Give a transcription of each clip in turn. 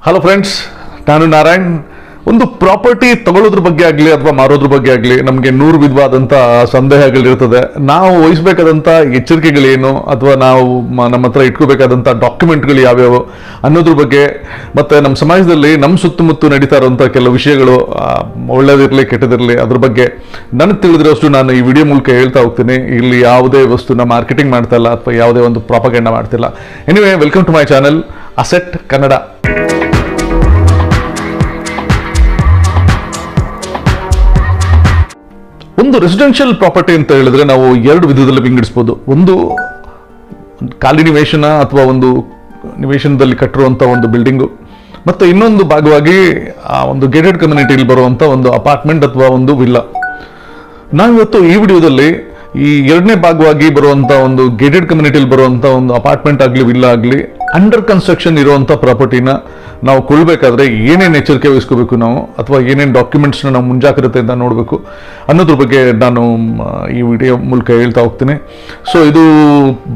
Hello friends, ನಾನು ನಾರಾಯಣ್. ಒಂದು property ತಗೊಳ್ಳೋದ್ರ ಬಗ್ಗೆ ಆಗಲಿ ಅಥವಾ ಮಾರೋದ್ರ ಬಗ್ಗೆ ಆಗಲಿ ನಮಗೆ 100 ವಿಧವಾದಂಥ ಸಂದೇಹಗಳಿರ್ತದೆ. ನಾವು ವಹಿಸಬೇಕಾದಂಥ ಎಚ್ಚರಿಕೆಗಳೇನು ಅಥವಾ ನಾವು ನಮ್ಮ ಹತ್ರ ಇಟ್ಕೋಬೇಕಾದಂಥ ಡಾಕ್ಯುಮೆಂಟ್ಗಳು ಯಾವ್ಯಾವು ಅನ್ನೋದ್ರ ಬಗ್ಗೆ, ಮತ್ತು ನಮ್ಮ ಸಮಾಜದಲ್ಲಿ ನಮ್ಮ ಸುತ್ತಮುತ್ತ ನಡೀತಾ ಇರುವಂಥ ಕೆಲವು ವಿಷಯಗಳು ಒಳ್ಳೇದಿರಲಿ ಕೆಟ್ಟದಿರಲಿ ಅದ್ರ ಬಗ್ಗೆ ನನಗೆ ತಿಳಿದಿರೋಷ್ಟು ನಾನು ಈ ವಿಡಿಯೋ ಮೂಲಕ ಹೇಳ್ತಾ ಹೋಗ್ತೀನಿ. ಇಲ್ಲಿ ಯಾವುದೇ ವಸ್ತುನ ಮಾರ್ಕೆಟಿಂಗ್ ಮಾಡ್ತಾ ಇಲ್ಲ ಅಥವಾ ಯಾವುದೇ ಒಂದು ಪ್ರಾಪಗಂಡ ಮಾಡ್ತಿಲ್ಲ. Anyway, welcome to my channel asset Kannada. ಒಂದು ರೆಸಿಡೆನ್ಷಿಯಲ್ ಪ್ರಾಪರ್ಟಿ ಅಂತ ಹೇಳಿದ್ರೆ ನಾವು 2 ವಿಧದಲ್ಲಿ ವಿಂಗಡಿಸ್ಬೋದು. ಒಂದು ಖಾಲಿ ನಿವೇಶನ ಅಥವಾ ಒಂದು ನಿವೇಶನದಲ್ಲಿ ಕಟ್ಟಿರುವಂಥ ಒಂದು ಬಿಲ್ಡಿಂಗು, ಮತ್ತು ಇನ್ನೊಂದು ಭಾಗವಾಗಿ ಆ ಒಂದು ಗೇಟೆಡ್ ಕಮ್ಯುನಿಟಿಯಲ್ಲಿ ಬರುವಂಥ ಒಂದು ಅಪಾರ್ಟ್ಮೆಂಟ್ ಅಥವಾ ಒಂದು ವಿಲ್ಲಾ. ನಾವಿವತ್ತು ಈ ವಿಡಿಯೋದಲ್ಲಿ ಈ 2ನೇ ಭಾಗವಾಗಿ ಬರುವಂಥ ಒಂದು ಗೇಟೆಡ್ ಕಮ್ಯುನಿಟಿಯಲ್ಲಿ ಬರುವಂಥ ಒಂದು ಅಪಾರ್ಟ್ಮೆಂಟ್ ಆಗಲಿ ವಿಲ್ಲಾ ಆಗಲಿ ಅಂಡರ್ ಕನ್ಸ್ಟ್ರಕ್ಷನ್ ಇರುವಂಥ ಪ್ರಾಪರ್ಟಿನ ನಾವು ಕೊಡಬೇಕಾದ್ರೆ ಏನೇನು ಎಚ್ಚರಿಕೆ ವಹಿಸ್ಕೋಬೇಕು ನಾವು, ಅಥವಾ ಏನೇನು ಡಾಕ್ಯುಮೆಂಟ್ಸ್ನ ನಾವು ಮುಂಜಾಗ್ರತೆಯಿಂದ ನೋಡಬೇಕು ಅನ್ನೋದ್ರ ಬಗ್ಗೆ ನಾನು ಈ ವಿಡಿಯೋ ಮೂಲಕ ಹೇಳ್ತಾ ಹೋಗ್ತೀನಿ. ಸೊ ಇದು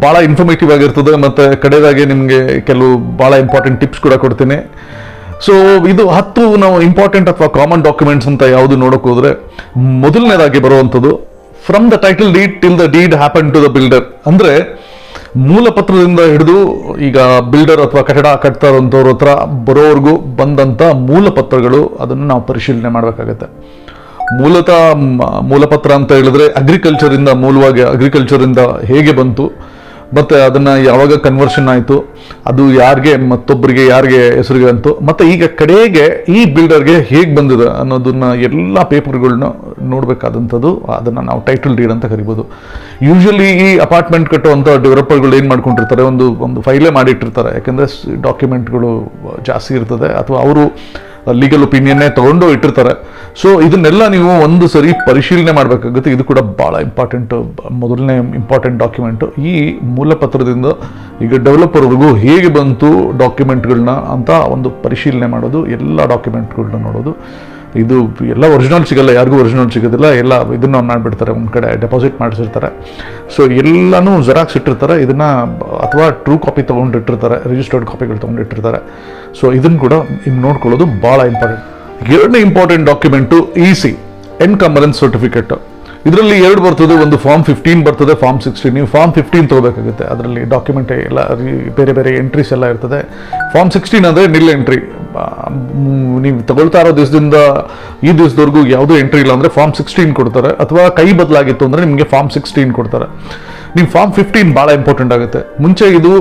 ಭಾಳ ಇನ್ಫಾರ್ಮೇಟಿವ್ ಆಗಿರ್ತದೆ, ಮತ್ತು ಕಡೆದಾಗೆ ನಿಮಗೆ ಕೆಲವು ಭಾಳ ಇಂಪಾರ್ಟೆಂಟ್ ಟಿಪ್ಸ್ ಕೂಡ ಕೊಡ್ತೀನಿ. ಸೊ ಇದು 10 ನಾವು ಇಂಪಾರ್ಟೆಂಟ್ ಅಥವಾ ಕಾಮನ್ ಡಾಕ್ಯುಮೆಂಟ್ಸ್ ಅಂತ ಯಾವುದು ನೋಡೋಕೆ ಹೋದರೆ, ಮೊದಲನೇದಾಗಿ ಬರುವಂಥದ್ದು from the title deed till the deed happen to the builder. ಅಂದರೆ ಮೂಲ ಪತ್ರದಿಂದ ಹಿಡಿದು ಈಗ ಬಿಲ್ಡರ್ ಅಥವಾ ಕಟ್ಟಡ ಕಟ್ತಾ ಇರೋಂಥವ್ರ ಹತ್ರ ಬರೋವರೆಗೂ ಬಂದಂಥ ಮೂಲ ಪತ್ರಗಳು, ಅದನ್ನು ನಾವು ಪರಿಶೀಲನೆ ಮಾಡಬೇಕಾಗತ್ತೆ. ಮೂಲತಃ ಮೂಲಪತ್ರ ಅಂತ ಹೇಳಿದ್ರೆ ಮೂಲವಾಗಿ ಅಗ್ರಿಕಲ್ಚರಿಂದ ಹೇಗೆ ಬಂತು, ಮತ್ತು ಅದನ್ನು ಯಾವಾಗ ಕನ್ವರ್ಷನ್ ಆಯಿತು, ಅದು ಯಾರಿಗೆ ಮತ್ತೊಬ್ಬರಿಗೆ ಯಾರಿಗೆ ಹೆಸರಿಗೆ ಅಂತು, ಮತ್ತು ಈಗ ಕಡೆಗೆ ಈ ಬಿಲ್ಡರ್ಗೆ ಹೇಗೆ ಬಂದಿದೆ ಅನ್ನೋದನ್ನ ಎಲ್ಲ ಪೇಪರ್ಗಳನ್ನ ನೋಡಬೇಕಾದಂಥದ್ದು. ಅದನ್ನು ನಾವು ಟೈಟಲ್ ಡೀಡ್ ಅಂತ ಕರಿಬೋದು. ಯೂಶಲಿ ಈ ಅಪಾರ್ಟ್ಮೆಂಟ್ ಕಟ್ಟುವಂಥ ಡೆವಲಪರ್ಗಳು ಏನು ಮಾಡ್ಕೊಂಡಿರ್ತಾರೆ, ಒಂದು ಫೈಲೇ ಮಾಡಿಟ್ಟಿರ್ತಾರೆ. ಯಾಕೆಂದರೆ ಡಾಕ್ಯುಮೆಂಟ್ಗಳು ಜಾಸ್ತಿ ಇರ್ತದೆ, ಅಥವಾ ಅವರು ಲೀಗಲ್ ಒಪಿನಿಯನ್ನೇ ತಗೊಂಡು ಇಟ್ಟಿರ್ತಾರೆ. ಸೊ ಇದನ್ನೆಲ್ಲ ನೀವು ಒಂದು ಸರಿ ಪರಿಶೀಲನೆ ಮಾಡಬೇಕಾಗುತ್ತೆ. ಇದು ಕೂಡ ಭಾಳ ಮೊದಲನೇ ಇಂಪಾರ್ಟೆಂಟ್ ಡಾಕ್ಯುಮೆಂಟು. ಈ ಮೂಲಪತ್ರದಿಂದ ಈಗ ಡೆವಲಪರ್ವರೆಗೂ ಹೇಗೆ ಬಂತು ಡಾಕ್ಯುಮೆಂಟ್ಗಳನ್ನ ಅಂತ ಒಂದು ಪರಿಶೀಲನೆ ಮಾಡೋದು, ಎಲ್ಲ ಡಾಕ್ಯುಮೆಂಟ್ಗಳನ್ನ ನೋಡೋದು. ಇದು ಎಲ್ಲ ಒರಿಜಿನಲ್ ಸಿಗಲ್ಲ, ಯಾರಿಗೂ ಒರಿಜಿನಲ್ ಸಿಗೋದಿಲ್ಲ. ಎಲ್ಲ ಇದನ್ನು ಮಾಡಿಬಿಡ್ತಾರೆ, ಒಂದು ಕಡೆ ಡೆಪಾಸಿಟ್ ಮಾಡಿಸಿರ್ತಾರೆ. ಸೊ ಎಲ್ಲನೂ ಜೆರಾಕ್ಸ್ ಇಟ್ಟಿರ್ತಾರೆ ಇದನ್ನು, ಅಥವಾ ಟ್ರೂ ಕಾಪಿ ತೊಗೊಂಡಿಟ್ಟಿರ್ತಾರೆ, ರಿಜಿಸ್ಟರ್ಡ್ ಕಾಪಿಗಳು ತೊಗೊಂಡಿಟ್ಟಿರ್ತಾರೆ. ಸೊ ಇದನ್ನು ಕೂಡ ಇನ್ನು ನೋಡ್ಕೊಳ್ಳೋದು ಭಾಳ ಇಂಪಾರ್ಟೆಂಟ್. 2ನೇ important document EC, encumbrance certificate. ಇದರಲ್ಲಿ 2 ಬರ್ತದೆ, ಒಂದು ಫಾರ್ಮ್ 15 ಬರ್ತದೆ, ಫಾರ್ಮ್ 16. ನೀವು ಫಾರ್ಮ್ 15 ತೊಗೋಬೇಕಾಗುತ್ತೆ. ಅದರಲ್ಲಿ ಡಾಕ್ಯುಮೆಂಟ್ ಎಲ್ಲ ಬೇರೆ ಬೇರೆ ಎಂಟ್ರೀಸ್ ಎಲ್ಲ ಇರ್ತದೆ. ಫಾರ್ಮ್ 16 ಅಂದರೆ ನಿಲ್ ಎಂಟ್ರಿ. ನೀವು ತಗೊಳ್ತಾ ಇರೋ ದಿವಸದಿಂದ ಈ ದಿವಸದವರೆಗೂ ಯಾವುದೂ ಎಂಟ್ರಿ ಇಲ್ಲ ಅಂದರೆ ಫಾರ್ಮ್ 16 ಕೊಡ್ತಾರೆ, ಅಥವಾ ಕೈ ಬದಲಾಗಿತ್ತು ಅಂದರೆ ನಿಮಗೆ ಫಾರ್ಮ್ 16 ಕೊಡ್ತಾರೆ. ನೀವು ಫಾರ್ಮ್ 15 ಭಾಳ ಇಂಪಾರ್ಟೆಂಟ್ ಆಗುತ್ತೆ. ಮುಂಚೆ ಇದು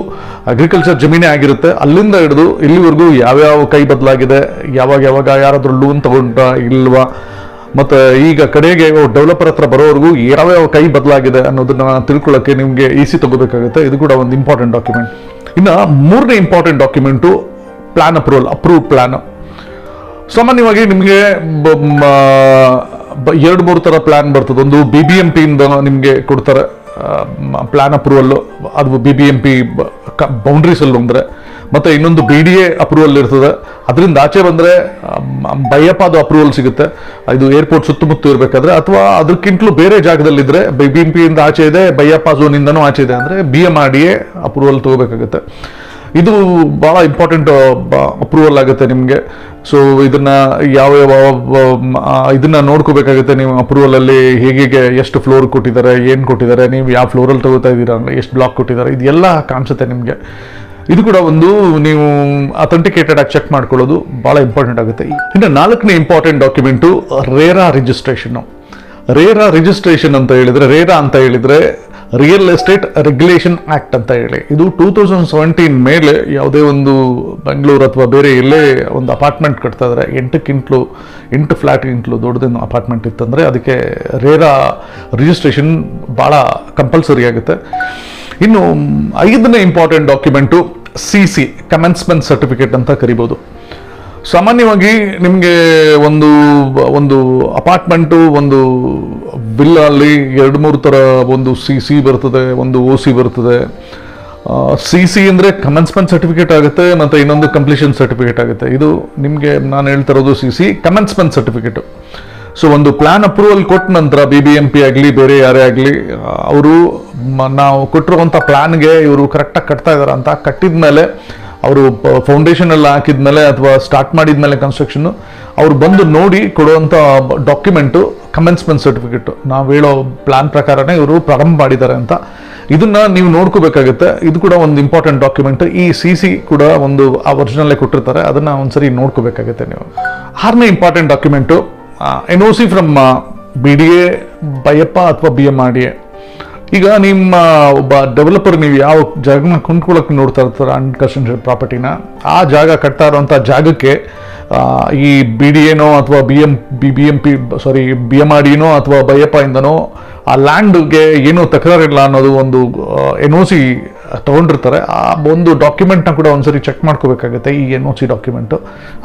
ಅಗ್ರಿಕಲ್ಚರ್ ಜಮೀನೇ ಆಗಿರುತ್ತೆ, ಅಲ್ಲಿಂದ ಹಿಡಿದು ಇಲ್ಲಿವರೆಗೂ ಯಾವ್ಯಾವ ಕೈ ಬದಲಾಗಿದೆ, ಯಾವಾಗ ಯಾರಾದರೂ ಲೋನ್ ತಗೊಂಡ ಇಲ್ವಾ, ಮತ್ತು ಈಗ ಕಡೆಗೆ ಡೆವಲಪರ್ ಹತ್ರ ಬರೋವರೆಗೂ ಯಾವ್ಯಾವ ಕೈ ಬದಲಾಗಿದೆ ಅನ್ನೋದನ್ನ ತಿಳ್ಕೊಳ್ಳೋಕ್ಕೆ ನಿಮಗೆ EC ತಗೋಬೇಕಾಗುತ್ತೆ. ಇದು ಕೂಡ ಒಂದು ಇಂಪಾರ್ಟೆಂಟ್ ಡಾಕ್ಯುಮೆಂಟ್. ಇನ್ನು 3ನೇ important document plan approved plan. ಸಾಮಾನ್ಯವಾಗಿ ನಿಮಗೆ 2-3 ಥರ ಪ್ಲಾನ್ ಬರ್ತದೆ. ಒಂದು BBMP ಇಂದ ನಿಮಗೆ ಕೊಡ್ತಾರೆ ಪ್ಲಾನ್ ಅಪ್ರೂವಲ್ಲು, ಅದು BBMP ಬೌಂಡ್ರೀಸಲ್ಲಿ ಬಂದರೆ. ಮತ್ತು ಇನ್ನೊಂದು BDA ಅಪ್ರೂವಲ್ ಇರ್ತದೆ. ಅದರಿಂದ ಆಚೆ ಬಂದರೆ ಬೈಯಪ್ಪಾದ ಅಪ್ರೂವಲ್ ಸಿಗುತ್ತೆ. ಇದು ಏರ್ಪೋರ್ಟ್ ಸುತ್ತಮುತ್ತ ಇರಬೇಕಾದ್ರೆ, ಅಥವಾ ಅದಕ್ಕಿಂತಲೂ ಬೇರೆ ಜಾಗದಲ್ಲಿದ್ದರೆ BBMP ಇಂದ ಆಚೆ ಇದೆ, ಬೈಯಪ್ಪ ಝೋನಿಂದನೂ ಆಚೆ ಇದೆ ಅಂದರೆ BMRDA ಅಪ್ರೂವಲ್ ತಗೋಬೇಕಾಗುತ್ತೆ. ಇದು ಭಾಳ ಇಂಪಾರ್ಟೆಂಟ್ ಅಪ್ರೂವಲ್ ಆಗುತ್ತೆ ನಿಮಗೆ. ಸೊ ಇದನ್ನು ಇದನ್ನು ನೋಡ್ಕೋಬೇಕಾಗುತ್ತೆ ನೀವು. ಅಪ್ರೂವಲಲ್ಲಿ ಹೇಗೆ ಎಷ್ಟು ಫ್ಲೋರ್ ಕೊಟ್ಟಿದ್ದಾರೆ, ಏನು ಕೊಟ್ಟಿದ್ದಾರೆ, ನೀವು ಯಾವ ಫ್ಲೋರಲ್ಲಿ ತಗೋತಾ ಇದ್ದೀರಾ ಅಂದರೆ ಎಷ್ಟು ಬ್ಲಾಕ್ ಕೊಟ್ಟಿದ್ದಾರೆ, ಇದೆಲ್ಲ ಕಾಣಿಸುತ್ತೆ ನಿಮಗೆ. ಇದು ಕೂಡ ಒಂದು ನೀವು ಅಥೆಂಟಿಕೇಟೆಡ್ ಆಗಿ ಚೆಕ್ ಮಾಡ್ಕೊಳ್ಳೋದು ಭಾಳ ಇಂಪಾರ್ಟೆಂಟ್ ಆಗುತ್ತೆ. ಇನ್ನು 4ನೇ important document RERA registration. Registration ಅಂತ ಹೇಳಿದರೆ ರಿಯಲ್ ಎಸ್ಟೇಟ್ ರೆಗ್ಯುಲೇಷನ್ ಆ್ಯಕ್ಟ್ ಅಂತ ಹೇಳಿ, ಇದು 2017 ಮೇಲೆ ಯಾವುದೇ ಒಂದು ಬೆಂಗಳೂರು ಅಥವಾ ಬೇರೆ ಎಲ್ಲೇ ಒಂದು ಅಪಾರ್ಟ್ಮೆಂಟ್ ಕಟ್ತಾ ಇದ್ದಾರೆ, 8 ಫ್ಲ್ಯಾಟ್ಗಿಂತಲೂ ದೊಡ್ಡದೇನು ಅಪಾರ್ಟ್ಮೆಂಟ್ ಇತ್ತಂದರೆ ಅದಕ್ಕೆ ರೇರಾ ರಿಜಿಸ್ಟ್ರೇಷನ್ ಭಾಳ ಕಂಪಲ್ಸರಿ ಆಗುತ್ತೆ. ಇನ್ನು 5ನೇ important document CC, commencement certificate ಅಂತ ಕರಿಬೋದು. ಸಾಮಾನ್ಯವಾಗಿ ನಿಮಗೆ ಒಂದು ಅಪಾರ್ಟ್ಮೆಂಟು, ಒಂದು ವಿಲ್ಲಲ್ಲಿ 2-3 ಥರ ಒಂದು CC ಬರ್ತದೆ, ಒಂದು OC ಬರ್ತದೆ. CC ಅಂದರೆ ಕಮೆನ್ಸ್ಮೆಂಟ್ ಸರ್ಟಿಫಿಕೇಟ್ ಆಗುತ್ತೆ, ಮತ್ತು ಇನ್ನೊಂದು ಕಂಪ್ಲೀಷನ್ ಸರ್ಟಿಫಿಕೇಟ್ ಆಗುತ್ತೆ. ಇದು ನಿಮಗೆ ನಾನು ಹೇಳ್ತಾ ಇರೋದು CC ಕಮೆನ್ಸ್ಮೆಂಟ್ ಸರ್ಟಿಫಿಕೇಟು. ಸೊ ಒಂದು ಪ್ಲಾನ್ ಅಪ್ರೂವಲ್ ಕೊಟ್ಟ ನಂತರ BBMP ಆಗಲಿ ಬೇರೆ ಯಾರೇ ಆಗಲಿ, ಅವರು ನಾವು ಕೊಟ್ಟಿರುವಂಥ ಪ್ಲಾನ್ಗೆ ಇವರು ಕರೆಕ್ಟಾಗಿ ಕಟ್ತಾ ಇದ್ದಾರೆ ಅಂತ ಕಟ್ಟಿದ ಮೇಲೆ ಅವರು ಫೌಂಡೇಶನ್ ಎಲ್ಲ ಹಾಕಿದ್ಮೇಲೆ ಅಥವಾ ಸ್ಟಾರ್ಟ್ ಮಾಡಿದ್ಮೇಲೆ ಕನ್ಸ್ಟ್ರಕ್ಷನ್ ಅವ್ರು ಬಂದು ನೋಡಿ ಕೊಡುವಂಥ ಡಾಕ್ಯುಮೆಂಟು ಕಮೆನ್ಸ್ಮೆಂಟ್ ಸರ್ಟಿಫಿಕೇಟ್. ನಾವು ಹೇಳೋ ಪ್ಲಾನ್ ಪ್ರಕಾರನೇ ಇವರು ಪ್ರಾರಂಭ ಮಾಡಿದ್ದಾರೆ ಅಂತ. ಇದನ್ನ ನೀವು ನೋಡ್ಕೋಬೇಕಾಗುತ್ತೆ. ಇದು ಕೂಡ ಒಂದು ಇಂಪಾರ್ಟೆಂಟ್ ಡಾಕ್ಯುಮೆಂಟ್. ಈ CC ಕೂಡ ಒಂದು ಆ ಒರಿಜಿನಲ್ಲೇ ಕೊಟ್ಟಿರ್ತಾರೆ, ಅದನ್ನ ಒಂದ್ಸರಿ ನೋಡ್ಕೋಬೇಕಾಗುತ್ತೆ ನೀವು. 6ನೇ important document NOC from BDA, BIAAPA ಅಥವಾ BMRDA. ಈಗ ನಿಮ್ಮ ಒಬ್ಬ ಡೆವಲಪರ್ ನೀವು ಯಾವ ಜಾಗನ ಕೊಂಡ್ಕೊಳ್ಳೋಕೆ ನೋಡ್ತಾ ಇರ್ತಾರೆ ಅಂಡರ್ ಕನ್ಸ್ಟ್ರಕ್ಷನ್ ಪ್ರಾಪರ್ಟಿನ, ಆ ಜಾಗ ಕಟ್ತಾ ಇರೋಂಥ ಜಾಗಕ್ಕೆ ಈ BDAನೋ ಅಥವಾ BMRDನೋ ಅಥವಾ ಬೈಯಪ್ಪ ಇಂದನೋ ಆ ಲ್ಯಾಂಡ್ಗೆ ಏನೂ ತಕರಾರಿಲ್ಲ ಅನ್ನೋದು ಒಂದು NOC ತಗೊಂಡಿರ್ತಾರೆ. ಆ ಒಂದು ಡಾಕ್ಯುಮೆಂಟ್ನ ಕೂಡ ಒಂದ್ಸರಿ ಚೆಕ್ ಮಾಡ್ಕೋಬೇಕಾಗುತ್ತೆ. ಈ NOC ಡಾಕ್ಯುಮೆಂಟು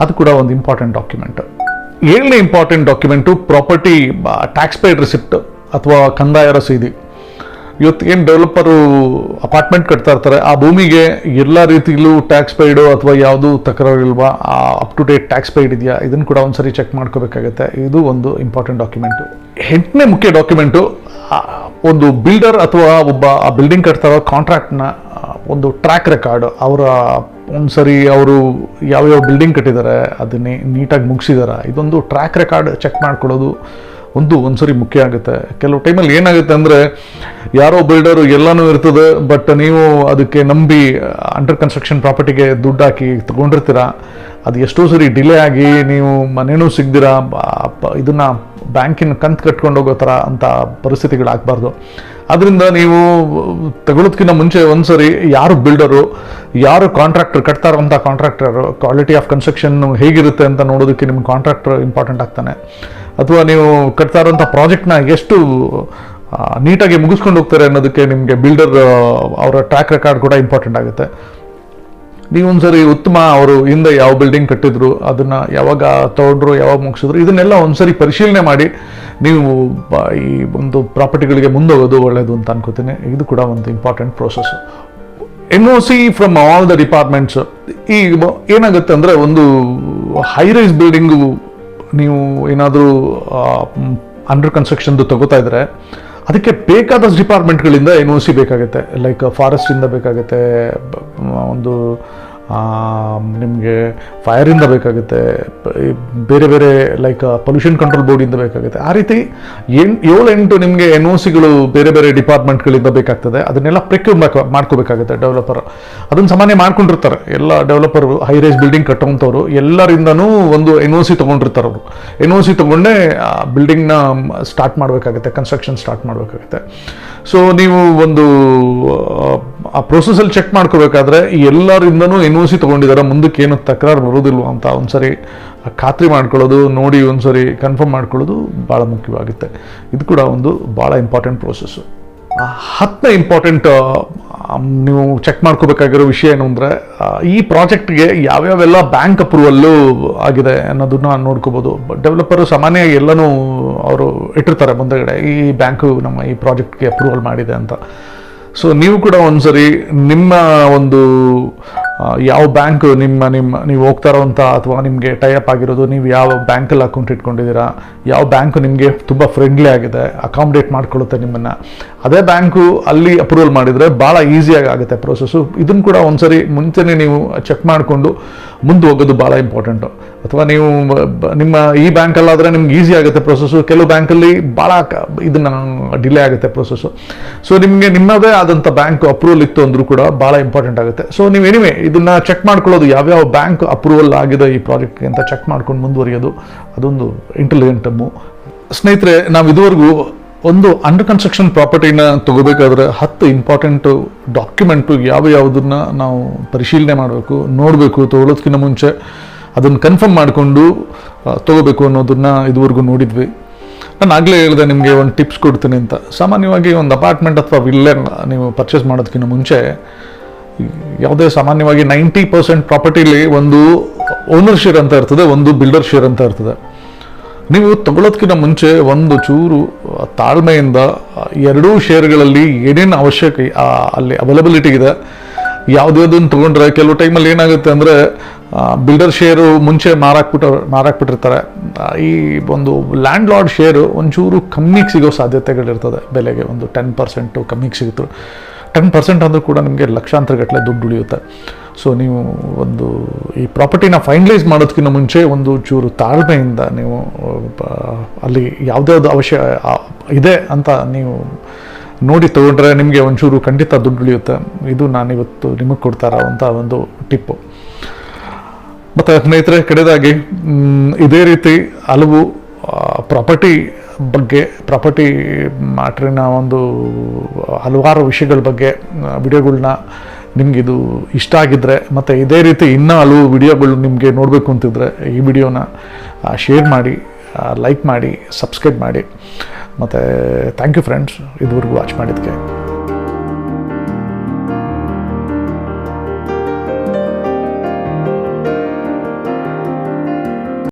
ಅದು ಕೂಡ ಒಂದು ಇಂಪಾರ್ಟೆಂಟ್ ಡಾಕ್ಯುಮೆಂಟು. 7ನೇ important document property tax paid receipt ಅಥವಾ ಕಂದಾಯ ರಸೀದಿ. ಇವತ್ತು ಏನು ಡೆವಲಪರು ಅಪಾರ್ಟ್ಮೆಂಟ್ ಕಟ್ತಾ ಇರ್ತಾರೆ, ಆ ಭೂಮಿಗೆ ಎಲ್ಲ ರೀತಿಯಲ್ಲೂ ಟ್ಯಾಕ್ಸ್ ಪೇಯ್ಡು ಅಥವಾ ಯಾವುದು ತಕರಾರಿಲ್ವಾ, up to date tax paid ಇದೆಯಾ, ಇದನ್ನು ಕೂಡ ಒಂದ್ಸರಿ ಚೆಕ್ ಮಾಡ್ಕೋಬೇಕಾಗುತ್ತೆ. ಇದು ಒಂದು ಇಂಪಾರ್ಟೆಂಟ್ ಡಾಕ್ಯುಮೆಂಟು. 8ನೇ ಮುಖ್ಯ ಡಾಕ್ಯುಮೆಂಟು ಒಂದು ಬಿಲ್ಡರ್ ಅಥವಾ ಒಬ್ಬ ಆ ಬಿಲ್ಡಿಂಗ್ ಕಟ್ತಾ ಇರೋ ಕಾಂಟ್ರಾಕ್ಟ್ನ ಒಂದು ಟ್ರ್ಯಾಕ್ ರೆಕಾರ್ಡ್. ಅವರ ಒಂದ್ಸರಿ ಅವರು ಯಾವ್ಯಾವ ಬಿಲ್ಡಿಂಗ್ ಕಟ್ಟಿದ್ದಾರೆ, ಅದನ್ನೇ ನೀಟಾಗಿ ಮುಗಿಸಿದಾರ, ಇದೊಂದು ಟ್ರ್ಯಾಕ್ ರೆಕಾರ್ಡ್ ಚೆಕ್ ಮಾಡ್ಕೊಳ್ಳೋದು ಒಂದ್ಸರಿ ಮುಖ್ಯ ಆಗುತ್ತೆ. ಕೆಲವು ಟೈಮಲ್ಲಿ ಏನಾಗುತ್ತೆ ಅಂದರೆ ಯಾರೋ ಬಿಲ್ಡರು ಎಲ್ಲನೂ ಇರ್ತದೆ, ಬಟ್ ನೀವು ಅದಕ್ಕೆ ನಂಬಿ ಅಂಡರ್ ಕನ್ಸ್ಟ್ರಕ್ಷನ್ ಪ್ರಾಪರ್ಟಿಗೆ ದುಡ್ಡು ಹಾಕಿ ತಗೊಂಡಿರ್ತೀರ. ಅದು ಎಷ್ಟೋ ಸರಿ ಡಿಲೇ ಆಗಿ ನೀವು ಮನೇನೂ ಸಿಗ್ದಿರಾ, ಇದನ್ನು ಬ್ಯಾಂಕಿನ ಕಂತು ಕಟ್ಕೊಂಡು ಹೋಗೋ ಥರ ಅಂಥ ಪರಿಸ್ಥಿತಿಗಳಾಗಬಾರ್ದು. ಅದರಿಂದ ನೀವು ತಗೊಳ್ಳೋದಕ್ಕಿಂತ ಮುಂಚೆ ಒಂದ್ಸರಿ ಯಾರು ಬಿಲ್ಡರು, ಯಾರು ಕಾಂಟ್ರಾಕ್ಟರ್ ಕಟ್ತಾ ಇರೋಂಥ ಕಾಂಟ್ರಾಕ್ಟರು, ಕ್ವಾಲಿಟಿ ಆಫ್ ಕನ್ಸ್ಟ್ರಕ್ಷನ್ ಹೇಗಿರುತ್ತೆ ಅಂತ ನೋಡೋದಕ್ಕೆ ನಿಮ್ಮ ಕಾಂಟ್ರಾಕ್ಟರ್ ಇಂಪಾರ್ಟೆಂಟ್ ಆಗ್ತಾನೆ. ಅಥವಾ ನೀವು ಕಟ್ತಾ ಇರೋಂಥ ಪ್ರಾಜೆಕ್ಟ್ನ ಎಷ್ಟು ನೀಟಾಗಿ ಮುಗಿಸ್ಕೊಂಡು ಹೋಗ್ತಾರೆ ಅನ್ನೋದಕ್ಕೆ ನಿಮಗೆ ಬಿಲ್ಡರ್ ಅವರ ಟ್ರ್ಯಾಕ್ ರೆಕಾರ್ಡ್ ಕೂಡ ಇಂಪಾರ್ಟೆಂಟ್ ಆಗುತ್ತೆ. ನೀವು ಒಂದ್ಸರಿ ಉತ್ತಮ ಅವರು ಹಿಂದೆ ಯಾವ ಬಿಲ್ಡಿಂಗ್ ಕಟ್ಟಿದ್ರು, ಅದನ್ನು ಯಾವಾಗ ತಗೊಂಡ್ರು, ಯಾವಾಗ ಮುಗಿಸಿದ್ರು, ಇದನ್ನೆಲ್ಲ ಒಂದ್ಸರಿ ಪರಿಶೀಲನೆ ಮಾಡಿ ನೀವು ಈ ಒಂದು ಪ್ರಾಪರ್ಟಿಗಳಿಗೆ ಮುಂದೋಗೋದು ಒಳ್ಳೆಯದು ಅಂತ ಅನ್ಕೋತೀನಿ. ಇದು ಕೂಡ ಒಂದು important process. NOC from all the departments. ಈಗ ಏನಾಗುತ್ತೆ ಅಂದರೆ ಒಂದು ಹೈ ರೈಸ್ ಬಿಲ್ಡಿಂಗು ನೀವು ಏನಾದರೂ ಅಂಡರ್ ಕನ್ಸ್ಟ್ರಕ್ಷನ್ದು ತಗೋತಾ ಇದ್ರೆ ಅದಕ್ಕೆ ಬೇಕಾದಷ್ಟು ಡಿಪಾರ್ಟ್ಮೆಂಟ್ಗಳಿಂದ NOC ಬೇಕಾಗುತ್ತೆ. ಲೈಕ್ ಫಾರೆಸ್ಟಿಂದ ಬೇಕಾಗುತ್ತೆ, ಒಂದು ನಿಮಗೆ ಫೈರಿಂದ ಬೇಕಾಗುತ್ತೆ, ಬೇರೆ ಬೇರೆ ಲೈಕ್ ಪೊಲ್ಯೂಷನ್ ಕಂಟ್ರೋಲ್ ಬೋರ್ಡಿಂದ ಬೇಕಾಗುತ್ತೆ. ಆ ರೀತಿ 7-8 ನಿಮಗೆ NOCಗಳು ಬೇರೆ ಬೇರೆ ಡಿಪಾರ್ಟ್ಮೆಂಟ್ಗಳಿಂದ ಬೇಕಾಗ್ತದೆ. ಅದನ್ನೆಲ್ಲ ಪ್ರಕ್ಯೂರ್ ಮಾಡ್ಕೋಬೇಕಾಗುತ್ತೆ ಡೆವಲಪರ್. ಅದನ್ನು ಸಾಮಾನ್ಯ ಮಾಡ್ಕೊಂಡಿರ್ತಾರೆ ಎಲ್ಲ ಡೆವಲಪರ್. ಹೈ ರೈಸ್ ಬಿಲ್ಡಿಂಗ್ ಕಟ್ಟುವಂಥವ್ರು ಎಲ್ಲರಿಂದನೂ ಒಂದು NOC ತೊಗೊಂಡಿರ್ತಾರೆ. ಅವರು NOC ತೊಗೊಂಡೇ ಬಿಲ್ಡಿಂಗ್ನ ಸ್ಟಾರ್ಟ್ ಮಾಡಬೇಕಾಗುತ್ತೆ, ಕನ್ಸ್ಟ್ರಕ್ಷನ್ ಸ್ಟಾರ್ಟ್ ಮಾಡಬೇಕಾಗುತ್ತೆ. ಸೊ ನೀವು ಒಂದು ಆ ಪ್ರೊಸೆಸಲ್ಲಿ ಚೆಕ್ ಮಾಡ್ಕೋಬೇಕಾದ್ರೆ ಎಲ್ಲರಿಂದನೂ NOC ತೊಗೊಂಡಿದ್ದಾರೆ, ಮುಂದಕ್ಕೆ ಏನು ತಕರಾರು ಬರೋದಿಲ್ವ ಅಂತ ಒಂದ್ಸರಿ ಖಾತ್ರಿ ಮಾಡ್ಕೊಳ್ಳೋದು, ನೋಡಿ ಒಂದ್ಸರಿ ಕನ್ಫರ್ಮ್ ಮಾಡ್ಕೊಳ್ಳೋದು ಭಾಳ ಮುಖ್ಯವಾಗುತ್ತೆ. ಇದು ಕೂಡ ಒಂದು ಭಾಳ ಇಂಪಾರ್ಟೆಂಟ್ ಪ್ರೋಸೆಸ್ಸು. 10ನೇ ಇಂಪಾರ್ಟೆಂಟ್ ನೀವು ಚೆಕ್ ಮಾಡ್ಕೋಬೇಕಾಗಿರೋ ವಿಷಯ ಏನು ಅಂದರೆ ಈ ಪ್ರಾಜೆಕ್ಟ್ಗೆ ಯಾವ್ಯಾವೆಲ್ಲ ಬ್ಯಾಂಕ್ ಅಪ್ರೂವಲ್ಲು ಆಗಿದೆ ಅನ್ನೋದನ್ನ ನೋಡ್ಕೋಬೋದು. ಡೆವಲಪರು ಸಾಮಾನ್ಯವಾಗಿ ಎಲ್ಲನೂ ಅವರು ಇಟ್ಟಿರ್ತಾರೆ ಮುಂದೆಗಡೆ, ಈ ಬ್ಯಾಂಕು ನಮ್ಮ ಈ ಪ್ರಾಜೆಕ್ಟ್ಗೆ ಅಪ್ರೂವಲ್ ಮಾಡಿದೆ ಅಂತ. ಸೊ ನೀವು ಕೂಡ ಒಂದ್ಸರಿ ನಿಮ್ಮ ಒಂದು ಯಾವ ಬ್ಯಾಂಕ್ ನೀವು ಹೋಗ್ತಾ ಇರೋಂಥ ಅಥವಾ ನಿಮಗೆ ಟೈಅಪ್ ಆಗಿರೋದು, ನೀವು ಯಾವ ಬ್ಯಾಂಕಲ್ಲಿ ಅಕೌಂಟ್ ಇಟ್ಕೊಂಡಿದ್ದೀರಾ, ಯಾವ ಬ್ಯಾಂಕು ನಿಮಗೆ ತುಂಬ ಫ್ರೆಂಡ್ಲಿ ಆಗಿದೆ, ಅಕಾಮಿಡೇಟ್ ಮಾಡ್ಕೊಳ್ಳುತ್ತೆ ನಿಮ್ಮನ್ನು, ಅದೇ ಬ್ಯಾಂಕು ಅಲ್ಲಿ ಅಪ್ರೂವಲ್ ಮಾಡಿದರೆ ಭಾಳ ಈಸಿಯಾಗಿ ಆಗುತ್ತೆ ಪ್ರೋಸೆಸ್ಸು. ಇದನ್ನು ಕೂಡ ಒಂದ್ಸರಿ ಮುಂಚೆನೇ ನೀವು ಚೆಕ್ ಮಾಡಿಕೊಂಡು ಮುಂದೆ ಹೋಗೋದು ಭಾಳ ಇಂಪಾರ್ಟೆಂಟು. ಅಥವಾ ನೀವು ನಿಮ್ಮ ಈ ಬ್ಯಾಂಕಲ್ಲಾದರೆ ನಿಮ್ಗೆ ಈಸಿ ಆಗುತ್ತೆ ಪ್ರೋಸೆಸ್ಸು, ಕೆಲವು ಬ್ಯಾಂಕಲ್ಲಿ ಭಾಳ ಇದನ್ನು ಡಿಲೇ ಆಗುತ್ತೆ ಪ್ರೋಸೆಸ್ಸು. ಸೊ ನಿಮಗೆ ನಿಮ್ಮದೇ ಆದಂಥ ಬ್ಯಾಂಕ್ ಅಪ್ರೂವಲ್ ಇತ್ತು ಅಂದರೂ ಕೂಡ ಭಾಳ ಇಂಪಾರ್ಟೆಂಟ್ ಆಗುತ್ತೆ. ಸೊ ನೀವು ಎನಿವೆ ಇದನ್ನು ಚೆಕ್ ಮಾಡ್ಕೊಳ್ಳೋದು, ಯಾವ್ಯಾವ ಬ್ಯಾಂಕ್ ಅಪ್ರೂವಲ್ ಆಗಿದೆ ಈ ಪ್ರಾಜೆಕ್ಟ್ಗೆ ಅಂತ ಚೆಕ್ ಮಾಡ್ಕೊಂಡು ಮುಂದುವರಿಯೋದು, ಅದೊಂದು ಇಂಟೆಲಿಜೆಂಟ್ ಟಮ್ಮು. ಸ್ನೇಹಿತರೆ, ನಾವು ಇದುವರೆಗೂ ಒಂದು ಅಂಡರ್ ಕನ್ಸ್ಟ್ರಕ್ಷನ್ ಪ್ರಾಪರ್ಟಿನ ತಗೋಬೇಕಾದ್ರೆ 10 ಇಂಪಾರ್ಟೆಂಟು ಡಾಕ್ಯುಮೆಂಟು ಯಾವುದನ್ನು ನಾವು ಪರಿಶೀಲನೆ ಮಾಡಬೇಕು, ನೋಡಬೇಕು, ತಗೊಳ್ಳೋದಕ್ಕಿಂತ ಮುಂಚೆ ಅದನ್ನು ಕನ್ಫರ್ಮ್ ಮಾಡಿಕೊಂಡು ತೊಗೋಬೇಕು ಅನ್ನೋದನ್ನು ಇದುವರೆಗೂ ನೋಡಿದ್ವಿ. ನಾನು ಆಗಲೇ ಹೇಳಿದೆ ನಿಮಗೆ ಒಂದು ಟಿಪ್ಸ್ ಕೊಡ್ತೀನಿ ಅಂತ. ಸಾಮಾನ್ಯವಾಗಿ ಒಂದು ಅಪಾರ್ಟ್ಮೆಂಟ್ ಅಥವಾ ವಿಲ್ಲೆ ನೀವು ಪರ್ಚೇಸ್ ಮಾಡೋದಕ್ಕಿಂತ ಮುಂಚೆ ಯಾವುದೇ ಸಾಮಾನ್ಯವಾಗಿ 90% ಪ್ರಾಪರ್ಟಿಲಿ ಒಂದು ಓನರ್ ಶೇರ್ ಅಂತ ಇರ್ತದೆ, ಒಂದು ಬಿಲ್ಡರ್ ಶೇರ್ ಅಂತ ಇರ್ತದೆ. ನೀವು ತಗೊಳ್ಳೋದಕ್ಕಿಂತ ಮುಂಚೆ ಒಂದು ಚೂರು ತಾಳ್ಮೆಯಿಂದ ಎರಡೂ ಶೇರ್ಗಳಲ್ಲಿ ಏನೇನು ಅವಶ್ಯಕ ಅಲ್ಲಿ ಅವೈಲಬಿಲಿಟಿ ಇದೆ ಯಾವುದನ್ನು ತೊಗೊಂಡ್ರೆ, ಕೆಲವು ಟೈಮಲ್ಲಿ ಏನಾಗುತ್ತೆ ಅಂದರೆ ಬಿಲ್ಡರ್ ಶೇರು ಮುಂಚೆ ಮಾರಾಕ್ಬಿಟ್ಟಿರ್ತಾರೆ. ಈ ಒಂದು ಲ್ಯಾಂಡ್ ಲಾರ್ಡ್ ಶೇರು ಒಂಚೂರು ಕಮ್ಮಿಗೆ ಸಿಗೋ ಸಾಧ್ಯತೆಗಳಿರ್ತದೆ, ಬೆಲೆಗೆ ಒಂದು 10% ಕಮ್ಮಿಗೆ ಸಿಗುತ್ತೆ. 10% ಅಂದರೂ ಕೂಡ ನಿಮಗೆ ಲಕ್ಷಾಂತರ ಗಟ್ಟಲೆ ದುಡ್ಡು ಉಳಿಯುತ್ತೆ. ಸೊ ನೀವು ಒಂದು ಈ ಪ್ರಾಪರ್ಟಿನ ಫೈನಲೈಸ್ ಮಾಡೋದಕ್ಕಿಂತ ಮುಂಚೆ ಒಂದು ಚೂರು ತಾಳ್ಮೆಯಿಂದ ನೀವು ಅಲ್ಲಿ ಯಾವುದ್ಯಾವುದು ಇದೆ ಅಂತ ನೀವು ನೋಡಿ ತಗೊಂಡ್ರೆ ನಿಮಗೆ ಒಂಚೂರು ಖಂಡಿತ ದುಡ್ಡು ಉಳಿಯುತ್ತೆ. ಇದು ನಾನಿವತ್ತು ನಿಮಗೆ ಕೊಡ್ತಾ ಇರೋವಂಥ ಒಂದು ಟಿಪ್ಪು. ಮತ್ತು ಸ್ನೇಹಿತರೆ, ಕಡೆದಾಗಿ ಇದೇ ರೀತಿ ಹಲವು ಪ್ರಾಪರ್ಟಿ ಮ್ಯಾಟ್ರಿನ ಒಂದು ಹಲವಾರು ವಿಷಯಗಳ ಬಗ್ಗೆ ವಿಡಿಯೋಗಳನ್ನ ನಿಮಗಿದು ಇಷ್ಟ ಆಗಿದ್ದರೆ, ಮತ್ತು ಇದೇ ರೀತಿ ಇನ್ನೂ ಹಲವು ವಿಡಿಯೋಗಳು ನಿಮಗೆ ನೋಡಬೇಕು ಅಂತಿದ್ರೆ ಈ ವಿಡಿಯೋನ ಶೇರ್ ಮಾಡಿ, ಲೈಕ್ ಮಾಡಿ, ಸಬ್ಸ್ಕ್ರೈಬ್ ಮಾಡಿ. ಮತ್ತು ಥ್ಯಾಂಕ್ ಯು ಫ್ರೆಂಡ್ಸ್, ಇದುವರೆಗೂ ವಾಚ್ ಮಾಡಿದ್ದಕ್ಕೆ.